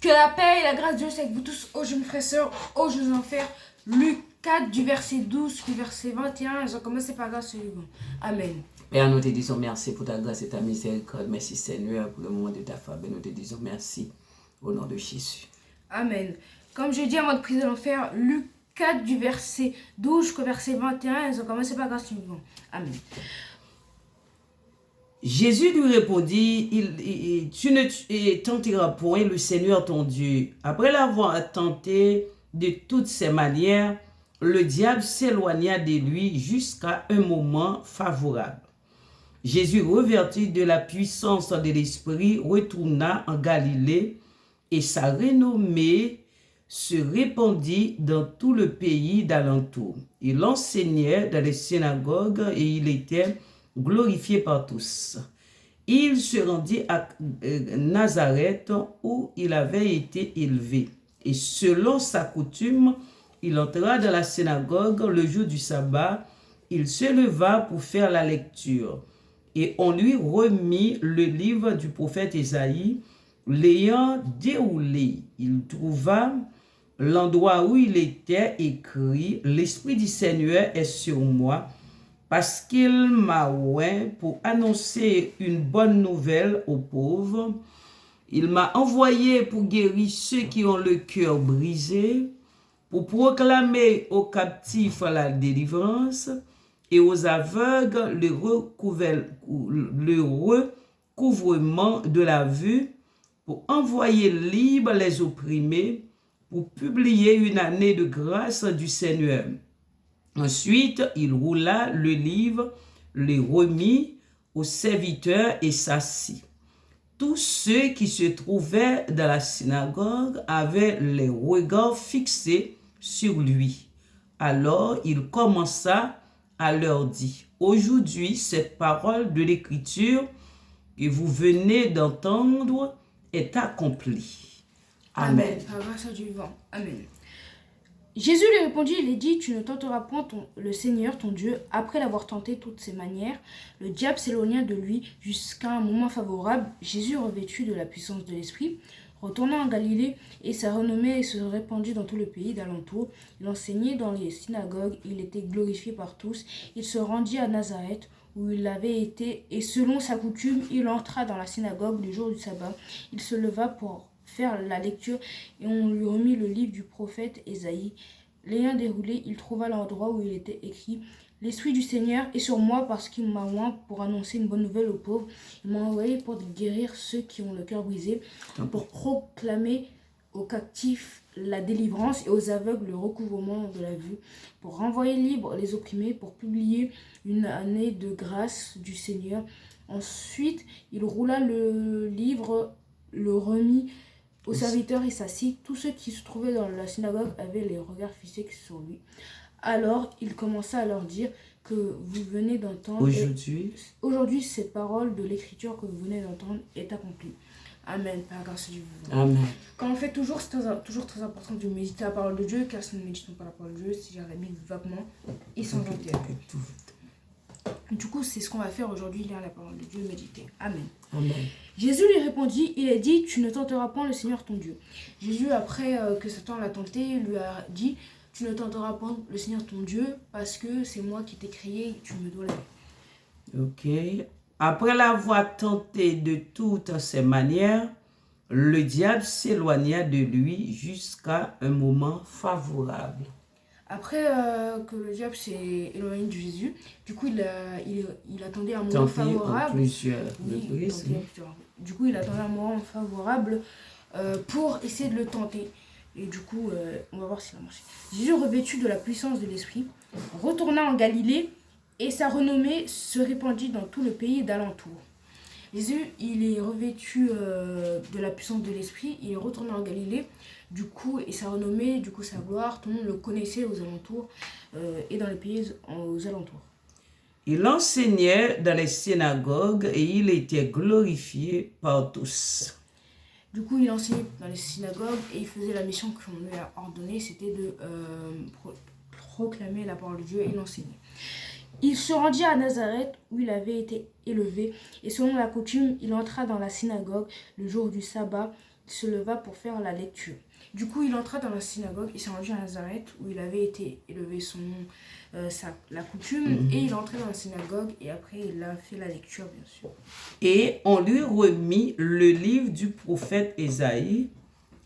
Que la paix et la grâce de Dieu soient avec vous tous, ô jeunes frères et sœurs, ô jeunes enfers. Luc 4 du verset 12 au verset 21, ils ont commencé par grâce suivante. Amen. Père, nous te disons merci pour ta grâce et ta miséricorde. Merci Seigneur pour le moment de ta faveur. Nous te disons merci au nom de Jésus. Amen. Comme je dis avant de prier l'enfer, Luc 4 du verset 12 jusqu'au verset 21, ils ont commencé par grâce suivante. Amen. Jésus lui répondit, tu ne tenteras point le Seigneur ton Dieu. Après l'avoir tenté de toutes ses manières, le diable s'éloigna de lui jusqu'à un moment favorable. Jésus, revêtu de la puissance de l'Esprit, retourna en Galilée et sa renommée se répandit dans tout le pays d'alentour. Il enseignait dans les synagogues et il était glorifié par tous. Il se rendit à Nazareth où il avait été élevé. Et selon sa coutume, il entra dans la synagogue le jour du sabbat. Il se leva pour faire la lecture. Et on lui remit le livre du prophète Ésaïe. L'ayant déroulé, il trouva l'endroit où il était écrit « L'Esprit du Seigneur est sur moi » parce qu'il m'a oint pour annoncer une bonne nouvelle aux pauvres. Il m'a envoyé pour guérir ceux qui ont le cœur brisé, pour proclamer aux captifs la délivrance et aux aveugles le recouvrement de la vue, pour envoyer libres les opprimés, pour publier une année de grâce du Seigneur. Ensuite, il roula le livre, le remit aux serviteurs et s'assit. Tous ceux qui se trouvaient dans la synagogue avaient les regards fixés sur lui. Alors il commença à leur dire, « Aujourd'hui, cette parole de l'Écriture que vous venez d'entendre est accomplie. » Amen. Par grâce du vent. Amen. Jésus lui répondit, il est dit, tu ne tenteras point le Seigneur ton Dieu. Après l'avoir tenté toutes ses manières, le diable s'éloigna de lui jusqu'à un moment favorable. Jésus, revêtu de la puissance de l'Esprit, retourna en Galilée et sa renommée se répandit dans tout le pays d'alentour. Il enseignait dans les synagogues, il était glorifié par tous. Il se rendit à Nazareth où il avait été et selon sa coutume, il entra dans la synagogue le jour du sabbat. Il se leva pour faire la lecture et on lui remit le livre du prophète Ésaïe. L'ayant déroulé, il trouva l'endroit où il était écrit « L'Esprit du Seigneur est sur moi parce qu'il m'a oint pour annoncer une bonne nouvelle aux pauvres. Il m'a envoyé pour guérir ceux qui ont le cœur brisé, pour proclamer aux captifs la délivrance et aux aveugles le recouvrement de la vue, pour renvoyer libres les opprimés, pour publier une année de grâce du Seigneur. » Ensuite, il roula le livre, le remit aux serviteurs et s'assit. Tous ceux qui se trouvaient dans la synagogue avaient les regards fixés sur lui. Alors il commença à leur dire que vous venez d'entendre. Aujourd'hui, cette parole de l'Écriture que vous venez d'entendre est accomplie. Amen. Par grâce de Dieu. Amen. Quand on fait toujours, c'est toujours très important de méditer la parole de Dieu, car si nous ne méditons pas la parole de Dieu, si j'avais mis vaguement et sans intérêt. Du coup, c'est ce qu'on va faire aujourd'hui, lire la parole de Dieu, méditer. Amen. Amen. Jésus lui répondit, il est dit, tu ne tenteras point le Seigneur ton Dieu. Jésus, après que Satan l'a tenté, lui a dit, tu ne tenteras point le Seigneur ton Dieu, parce que c'est moi qui t'ai créé et tu me dois la vie. Ok. Après l'avoir tenté de toutes ses manières, le diable s'éloigna de lui jusqu'à un moment favorable. Après que le diable s'est éloigné de Jésus, du coup, il attendait un moment favorable. Du coup, il attendait un moment favorable pour essayer de le tenter. Et du coup, on va voir si ça marche. Jésus, revêtu de la puissance de l'Esprit, retourna en Galilée et sa renommée se répandit dans tout le pays d'alentour. Jésus, il est revêtu de la puissance de l'Esprit, il est retourné en Galilée, du coup, et sa renommée, du coup, sa gloire, tout le monde le connaissait aux alentours et dans les pays aux alentours. Il enseignait dans les synagogues et il était glorifié par tous. Du coup, il enseignait dans les synagogues et il faisait la mission qu'on lui a ordonnée, c'était de proclamer la parole de Dieu et l'enseigner. Il se rendit à Nazareth où il avait été élevé et selon la coutume, il entra dans la synagogue le jour du sabbat. se leva pour faire la lecture. Du coup, il entra dans la synagogue, il s'est rendu à Nazareth, où il avait été élevé selon la coutume, et il est entré dans la synagogue, et après, il a fait la lecture, bien sûr. Et on lui remit le livre du prophète Ésaïe.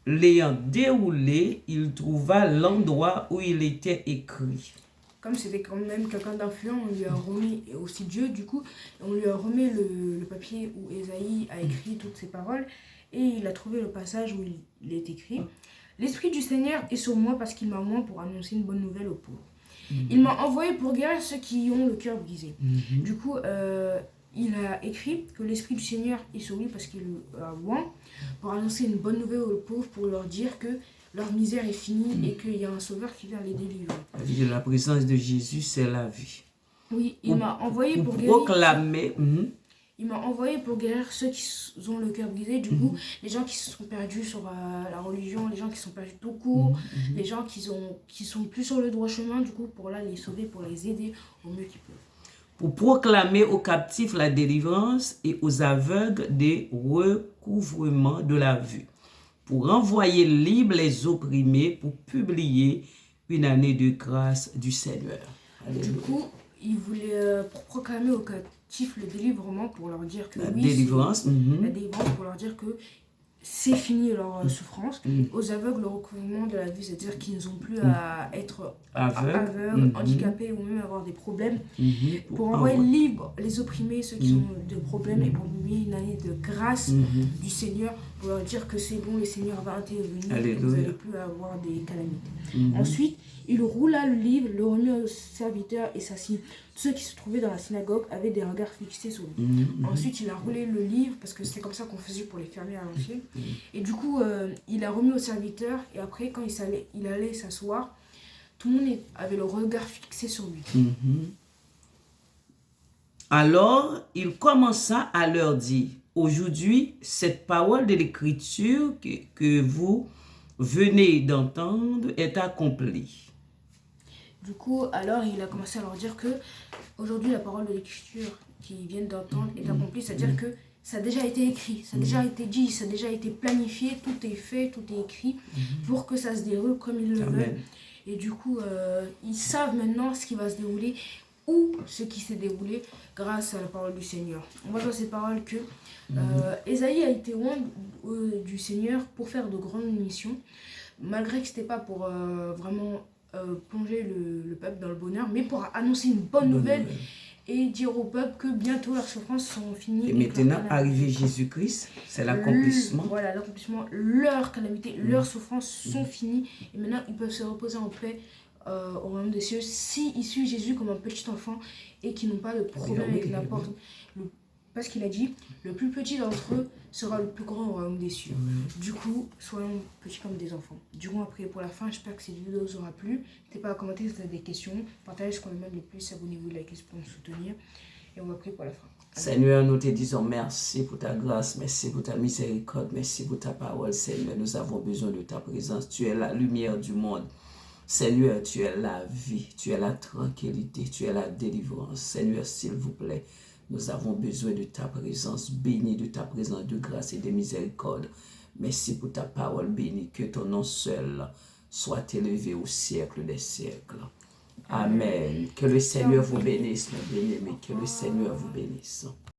L'ayant déroulé, il trouva l'endroit où il était écrit. Comme c'était quand même quelqu'un d'influent, on lui a remis, et aussi Dieu, du coup, on lui a remis le papier où Ésaïe a écrit toutes ces paroles, et il a trouvé le passage où il est écrit « L'Esprit du Seigneur est sur moi parce qu'il m'a oint pour annoncer une bonne nouvelle aux pauvres. Il m'a envoyé pour guérir ceux qui ont le cœur brisé. » Du coup, il a écrit que l'Esprit du Seigneur est sur lui parce qu'il a oint pour annoncer une bonne nouvelle aux pauvres, pour leur dire que leur misère est finie et qu'il y a un sauveur qui vient les délivrer. La présence de Jésus, c'est la vie. Oui, il m'a envoyé pour guérir. Proclamer. Il m'a envoyé pour guérir ceux qui ont le cœur brisé, du coup, les gens qui se sont perdus sur la religion, les gens qui sont perdus tout court, les gens qui sont plus sur le droit chemin, du coup, pour là les sauver, pour les aider au mieux qu'ils peuvent. Pour proclamer aux captifs la délivrance et aux aveugles des recouvrements de la vue. Pour renvoyer libres les opprimés, pour publier une année de grâce du Seigneur. Du coup, il voulait pour proclamer aux captifs le délivrement, pour leur dire que la délivrance, la délivrance, pour leur dire que c'est fini leur souffrance. Aux aveugles, le recouvrement de la vue, c'est-à-dire qu'ils n'ont plus à être aveugles, handicapés ou même avoir des problèmes. Pour envoyer libres les opprimés, ceux qui ont des problèmes, et pour publier une année de grâce du Seigneur, pour leur dire que c'est bon, le Seigneur va intervenir et vous n'allez plus avoir des calamités. Ensuite, il roula le livre, le remit au serviteur et s'assit. Ceux qui se trouvaient dans la synagogue avaient des regards fixés sur lui. Ensuite, il a roulé le livre, parce que c'est comme ça qu'on faisait pour les fermiers à l'ancienne. Et du coup, il a remis au serviteur, et après, quand il allait s'asseoir, tout le monde avait le regard fixé sur lui. Alors, il commença à leur dire, aujourd'hui, cette parole de l'Écriture que vous venez d'entendre est accomplie. Du coup, alors il a commencé à leur dire que aujourd'hui la parole de l'Écriture qu'ils viennent d'entendre est accomplie, c'est-à-dire que ça a déjà été écrit, ça a déjà été dit, ça a déjà été planifié, tout est fait, tout est écrit pour que ça se déroule comme ils le veulent. Et du coup, ils savent maintenant ce qui va se dérouler ou ce qui s'est déroulé grâce à la parole du Seigneur. On voit dans ces paroles que Ésaïe a été oint du Seigneur pour faire de grandes missions, malgré que ce n'était pas pour vraiment plonger le peuple dans le bonheur, mais pour annoncer une bonne nouvelle et dire au peuple que bientôt leurs souffrances sont finies. Et maintenant, arrivé Jésus-Christ, c'est l'accomplissement. Voilà, l'accomplissement, leurs calamités, leurs souffrances sont finies. Et maintenant, ils peuvent se reposer en paix au royaume des cieux s'ils suivent Jésus comme un petit enfant et qui n'ont pas de problème avec n'importe. Parce qu'il a dit, le plus petit d'entre eux sera le plus grand au royaume des cieux. Du coup, soyons petits comme des enfants. Du coup, après, pour la fin, j'espère que cette vidéo vous aura plu. N'hésitez pas à commenter si vous avez des questions. Partagez ce qu'on aime le plus, abonnez-vous, likez pour nous soutenir. Et on va prier pour la fin. Seigneur, nous te disons merci pour ta grâce, merci pour ta miséricorde, merci pour ta parole, Seigneur. Nous avons besoin de ta présence. Tu es la lumière du monde. Seigneur, tu es la vie, tu es la tranquillité, tu es la délivrance. Seigneur, s'il vous plaît, nous avons besoin de ta présence bénie, de ta présence de grâce et de miséricorde. Merci pour ta parole bénie, que ton nom seul soit élevé au siècle des siècles. Amen. Que le Seigneur vous bénisse, mes bien-aimés, que le Seigneur vous bénisse.